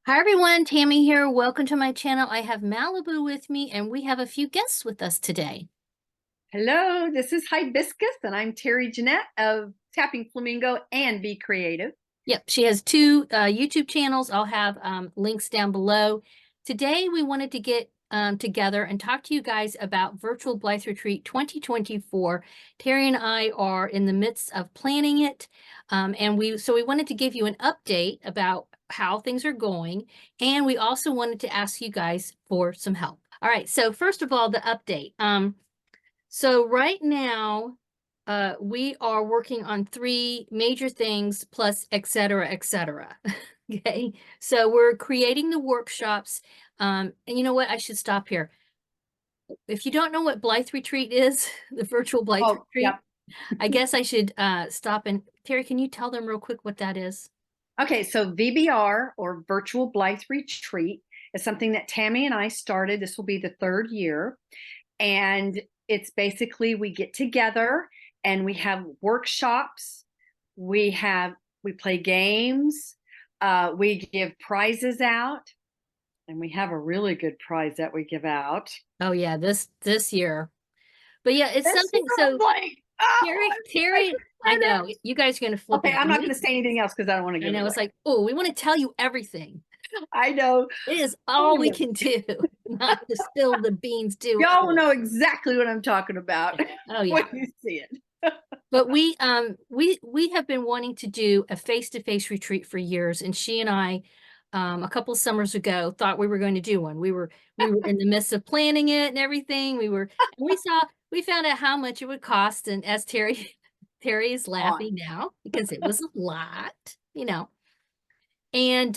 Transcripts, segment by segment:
Hi everyone, Tammy here. Welcome to my channel. I have Malibu with me and we have a few guests with us today. Hello, this is Hibiscus, and I'm Terry Jeanette of Tapping Flamingo and Be Creative. Yep, she has two YouTube channels. I'll have links down below. Today we wanted to get together and talk to you guys about Virtual Blythe Retreat 2024. Terry and I are in the midst of planning it, and we wanted to give you an update about how things are going, and we also wanted to ask you guys for some help. All right, so first of all, the update. So right now, we are working on three major things plus et cetera, et cetera. Okay, so we're creating the workshops. And you know what? I should stop here. If you don't know what Blythe Retreat is, the virtual Blythe Oh, Retreat, yep. I guess I should stop and Terry, can you tell them real quick what that is? Okay, so VBR or Virtual Blythe Retreat is something that Tammy and I started. This will be the third year. And it's basically we get together and we have workshops. We play games. We give prizes out, and we have a really good prize that we give out. Oh yeah, this year. But yeah, it's This year, something so I'm like, oh, I'm Terry, so I excited. know you guys are gonna flip Okay, out. I'm not going to say anything else because I don't want to I give it know it's away. like, oh, we want to tell you everything. I know. It is all we Oh, can do, not to spill the beans too y'all will early. know exactly what I'm talking about Yeah. Oh when yeah. you see it. But we have been wanting to do a face-to-face retreat for years, and she and I a couple of summers ago thought we were going to do one. We were in the midst of planning it and everything. We found out how much it would cost, and as Terry is On. laughing now because it was a lot. And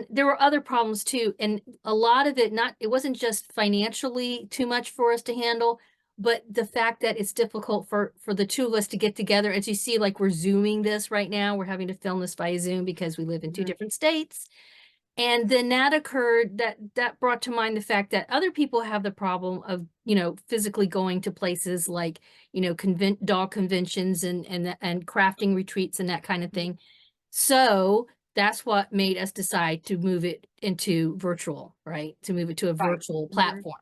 there were other problems too, and a lot of it it wasn't just financially too much for us to handle, but the fact that it's difficult for the two of us to get together. As you see, like we're zooming this right now, we're having to film this via Zoom because we live in two Mhm. different states. And then that occurred, that brought to mind the fact that other people have the problem of, physically going to places like, dog conventions and crafting retreats and that kind of thing. So that's what made us decide to move it into virtual, right? To move it to a Right. virtual Mhm. platform.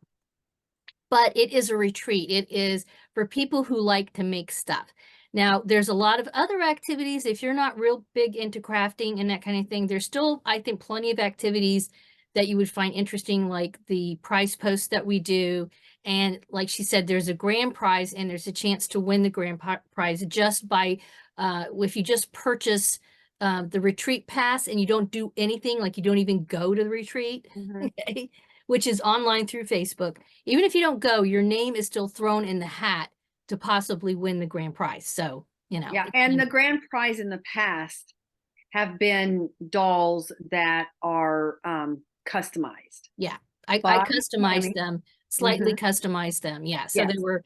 But it is a retreat. It is for people who like to make stuff. Now, there's a lot of other activities. If you're not real big into crafting and that kind of thing, there's still, I think, plenty of activities that you would find interesting, like the prize posts that we do. And like she said, there's a grand prize and there's a chance to win the grand prize just by, if you just purchase the retreat pass and you don't do anything, like you don't even go to the retreat, Mhm. okay, which is online through Facebook. Even if you don't go, your name is still thrown in the hat to possibly win the grand prize. So, Yeah, and the grand prize in the past have been dolls that are customized yeah, I by customized Tammy. them, slightly Mhm. customized them. Yeah. So there Yes. were,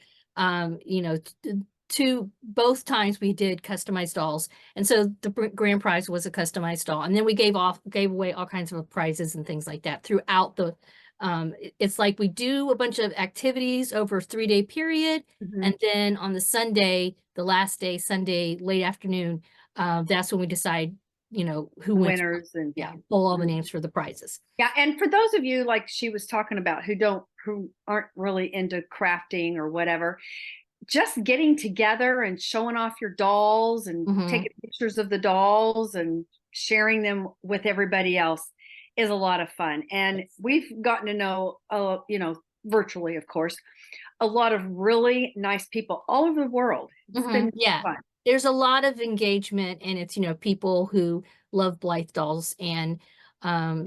both times we did customized dolls. And so the grand prize was a customized doll. And then we gave away all kinds of prizes and things like that throughout it's like we do a bunch of activities over a 3-day period. Mhm. And then on the Sunday, the last day, Sunday, late afternoon, that's when we decide, who The wins. winners and Yeah, yeah. pull all the Mhm. names for the prizes. Yeah, and for those of you like she was talking about who aren't really into crafting or whatever, just getting together and showing off your dolls and Hmm. taking pictures of the dolls and sharing them with everybody else is a lot of fun. And we've gotten to know, virtually, of course, a lot of really nice people all over the world. It's been Yeah. fun. There's a lot of engagement and it's, people who love Blythe dolls. And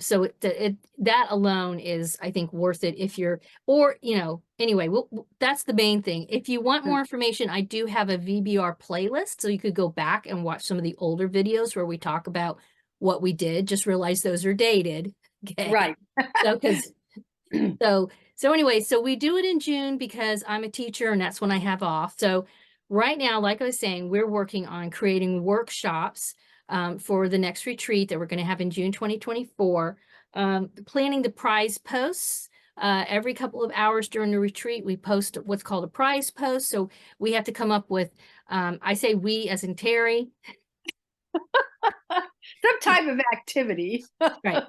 so that alone is, I think, worth it if you're, or, anyway, that's the main thing. If you want more information, I do have a VBR playlist. So you could go back and watch some of the older videos where we talk about what we did. Just realize those are dated. Okay. Right. So, so anyway, so we do it in June because I'm a teacher and that's when I have off. So right now, like I was saying, we're working on creating workshops for the next retreat that we're going to have in June 2024. Planning the prize posts. Every couple of hours during the retreat, we post what's called a prize post. So we have to come up with, I say we as in Terry. Some type of activity. Right.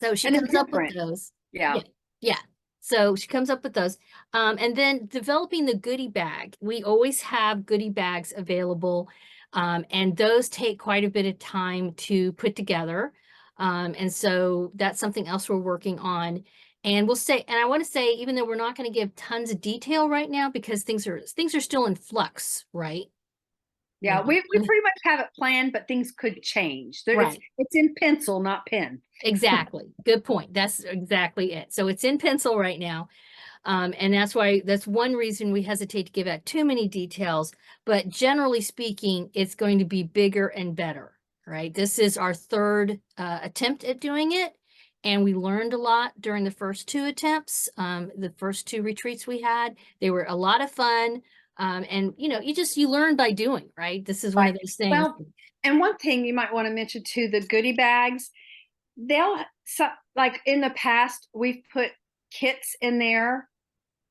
So she And they're comes up with different. those. Yeah. Yeah, yeah. So she comes up with those. And then developing the goodie bag. We always have goodie bags available, and those take quite a bit of time to put together. And so that's something else we're working on. And we'll say, and I want to say, even though we're not going to give tons of detail right now because things are still in flux, right? You Yeah, know, we pretty much have it planned, but things could change. right. It's in pencil, not pen. Exactly. Good point. That's exactly it. So it's in pencil right now. And that's one reason we hesitate to give out too many details. But generally speaking, it's going to be bigger and better, right? This is our third attempt at doing it. And we learned a lot during the first two attempts, the first two retreats we had. They were a lot of fun. And you learn by doing, right? This is one Right. of those things. Well, and one thing you might want to mention too, the goodie bags, they'll so, like in the past, we've put kits in there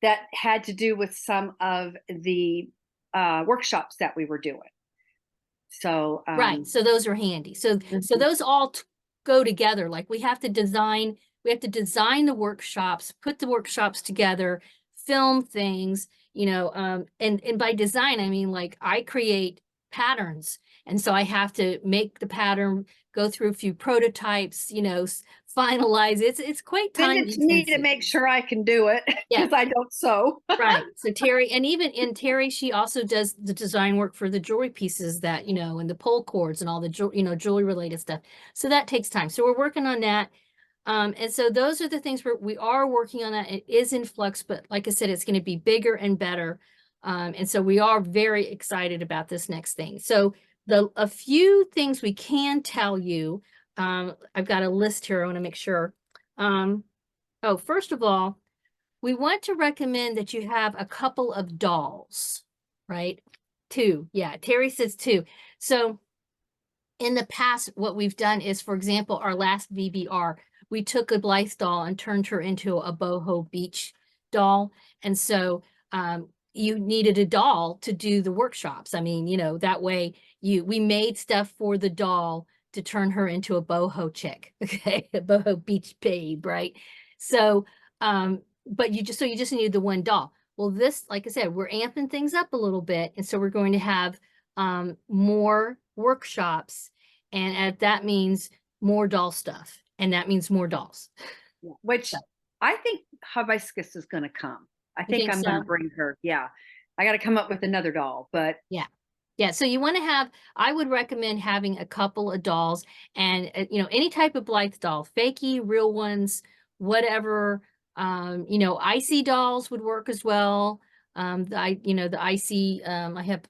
that had to do with some of the workshops that we were doing. So, Right. So those are handy. So mhm. those all go together. Like we have to design the workshops, put the workshops together, film things, and by design, I mean, like, I create patterns. And so I have to make the pattern, go through a few prototypes, finalize it. It's quite Send time it to me to intensive. make sure I can do it Yeah. because I don't sew. Right. So Terry, and even in Terry, she also does the design work for the jewelry pieces that, and the pull cords and all the jewelry related stuff. So that takes time. So we're working on that. And so those are the things we are working on that. It is in flux, but like I said, it's going to be bigger and better. And so we are very excited about this next thing. So a few things we can tell you, I've got a list here. I want to make sure. First of all, we want to recommend that you have a couple of dolls, right? Two. Yeah, Terry says two. So in the past, what we've done is, for example, our last VBR, we took a Blythe doll and turned her into a boho beach doll. And so you needed a doll to do the workshops. I mean, that way we made stuff for the doll to turn her into a boho chick, okay, a boho beach babe, right? So, but you just needed the one doll. Well, this, like I said, we're amping things up a little bit, and so we're going to have more workshops, and that means more doll stuff, and that means more dolls. Which So, I think Hibiscus is going to come. I you think think I'm going to so? bring her. Yeah. I got to come up with another doll, but Yeah. Yeah, so I would recommend having a couple of dolls and, any type of Blythe doll, fakey, real ones, whatever. Icy dolls would work as well. The icy, I have,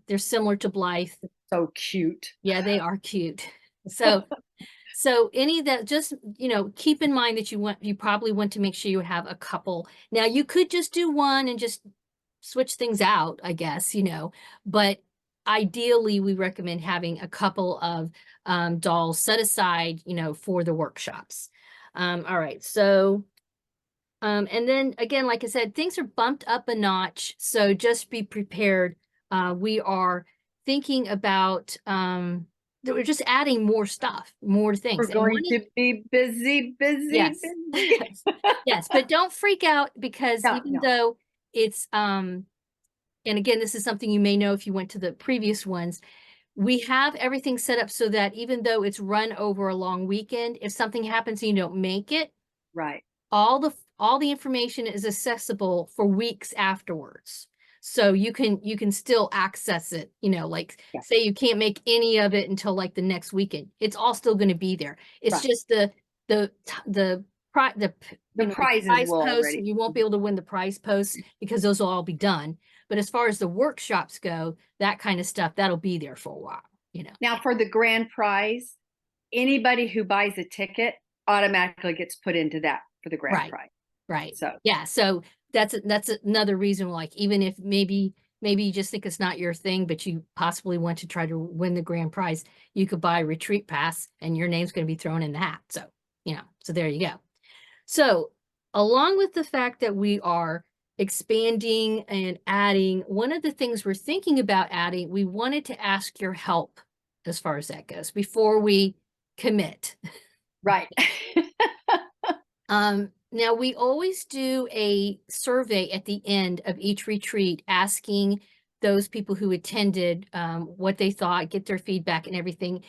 they're similar to Blythe. so cute. Yeah, they are cute. So any that just, keep in mind that you probably want to make sure you have a couple. Now you could just do one and just switch things out, I guess, but ideally we recommend having a couple of dolls set aside, for the workshops. All right. So, and then again, like I said, things are bumped up a notch. So just be prepared. We are thinking about, that we're just adding more stuff, more things. We're And going to be busy, busy, yes, busy. yes, but don't freak out because No, even no. though it's, and again, this is something you may know if you went to the previous ones, we have everything set up so that even though it's run over a long weekend, if something happens and you don't make it, Right. all the information is accessible for weeks afterwards. So you can still access it, like Yeah. say you can't make any of it until like the next weekend. It's all still going to be there. It's Right. just the The prizes prize will posts, already. you won't be able to win the prize posts because those will all be done. But as far as the workshops go, that kind of stuff, that'll be there for a while. Now, for the grand prize, anybody who buys a ticket automatically gets put into that for the grand Right. prize. Right. So, Yeah. So that's another reason, like, even if maybe you just think it's not your thing, but you possibly want to try to win the grand prize, you could buy a retreat pass and your name's going to be thrown in the hat. So there you go. So along with the fact that we are expanding and adding, one of the things we're thinking about adding, we wanted to ask your help as far as that goes before we commit. Right. Now we always do a survey at the end of each retreat asking those people who attended what they thought, get their feedback and everything.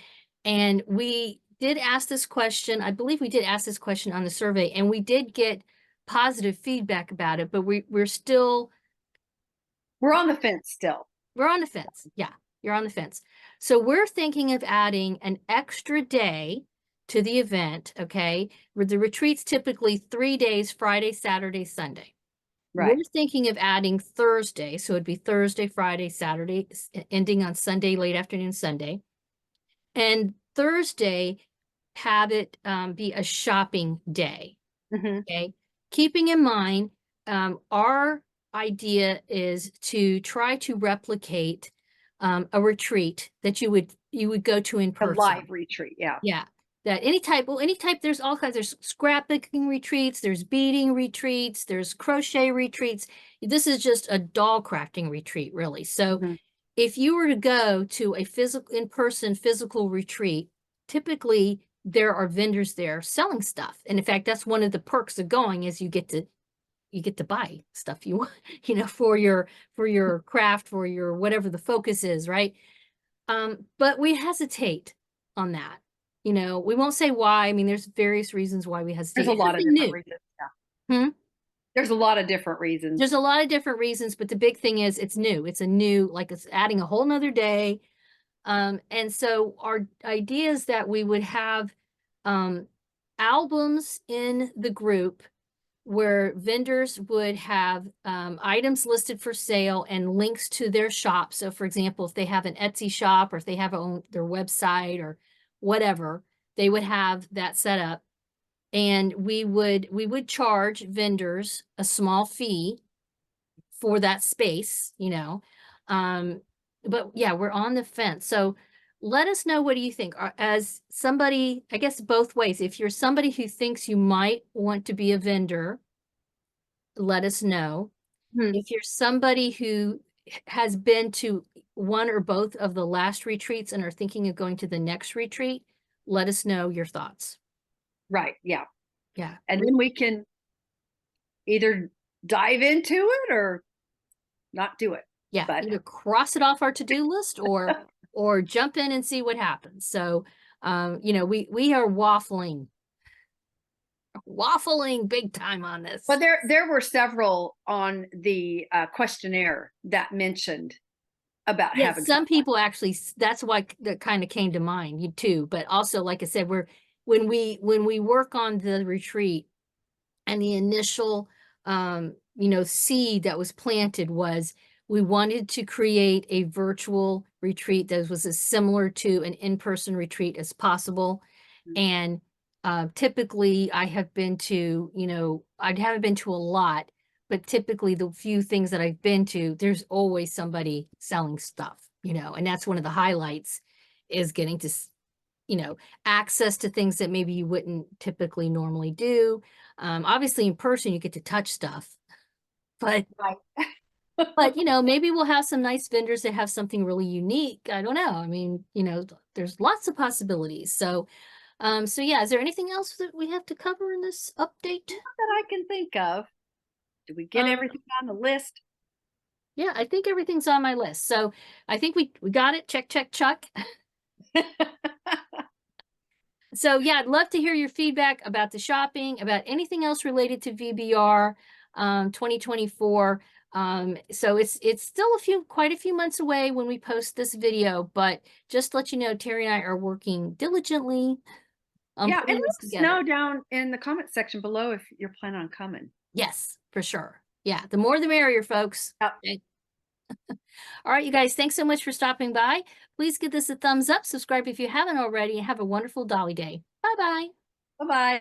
And we did ask this question. I believe we did ask this question on the survey, and we did get positive feedback about it, but we're still We're on the fence still. we're on the fence. Yeah, you're on the fence. So we're thinking of adding an extra day to the event, okay? Where the retreat's typically 3 days, Friday, Saturday, Sunday. Right. We're thinking of adding Thursday, so it'd be Thursday, Friday, Saturday, ending on Sunday, late afternoon, Sunday. And Thursday, have it be a shopping day, Mhm. okay? Keeping in mind, our idea is to try to replicate a retreat that you would go to in A person. live retreat, yeah. Yeah, that any type, there's all kinds, there's scrapbooking retreats, there's beading retreats, there's crochet retreats. This is just a doll crafting retreat, really. So Mhm. if you were to go to a in-person physical retreat, typically there are vendors there selling stuff. And in fact, that's one of the perks of going is you get to buy stuff you want, for your craft, for your whatever the focus is, right? But we hesitate on that. We won't say why. I mean, there's various reasons why we hesitate. There's a It's lot of nothing different new. reasons, yeah. Hmm? There's a lot of different reasons. There's a lot of different reasons, but the big thing is it's new. It's a new, like it's adding a whole nother day. And so our idea is that we would have albums in the group where vendors would have items listed for sale and links to their shop. So for example, if they have an Etsy shop or if they have their website or whatever, they would have that set up. And we would charge vendors a small fee for that space, but yeah, we're on the fence. So let us know, what do you think? As somebody, I guess both ways, if you're somebody who thinks you might want to be a vendor, let us know. Hmm. If you're somebody who has been to one or both of the last retreats and are thinking of going to the next retreat, let us know your thoughts. Right, yeah. Yeah. And then we can either dive into it or not do it. Yeah, But either cross it off our to-do list or jump in and see what happens. So, we are waffling big time on this. but there were several on the questionnaire that mentioned about Yeah, having some fun. people actually, that's why that kind of came to mind, you too. But also, like I said, when we work on the retreat and the initial seed that was planted was we wanted to create a virtual retreat that was as similar to an in-person retreat as possible. Mhm. And typically I have been to, I haven't been to a lot, but typically the few things that I've been to, there's always somebody selling stuff, and that's one of the highlights is getting to access to things that maybe you wouldn't typically normally do. Obviously in person you get to touch stuff, but Right. maybe we'll have some nice vendors that have something really unique. I don't know. I mean, there's lots of possibilities. So, so yeah, is there anything else that we have to cover in this update? Not that I can think of. Did we get Uh, everything on the list? yeah, I think everything's on my list. So I think we got it. Check, check, check. So yeah, I'd love to hear your feedback about the shopping, about anything else related to VBR 2024. So it's still quite a few months away when we post this video, but just to let you know, Terry and I are working diligently on Yeah, and putting let this us together. know down in the comment section below if you're planning on coming. Yes, for sure. Yeah, the more the merrier, folks. Yep. Okay. All right, you guys, thanks so much for stopping by. Please give this a thumbs up, subscribe if you haven't already, and have a wonderful Dolly Day. Bye-bye. Bye-bye.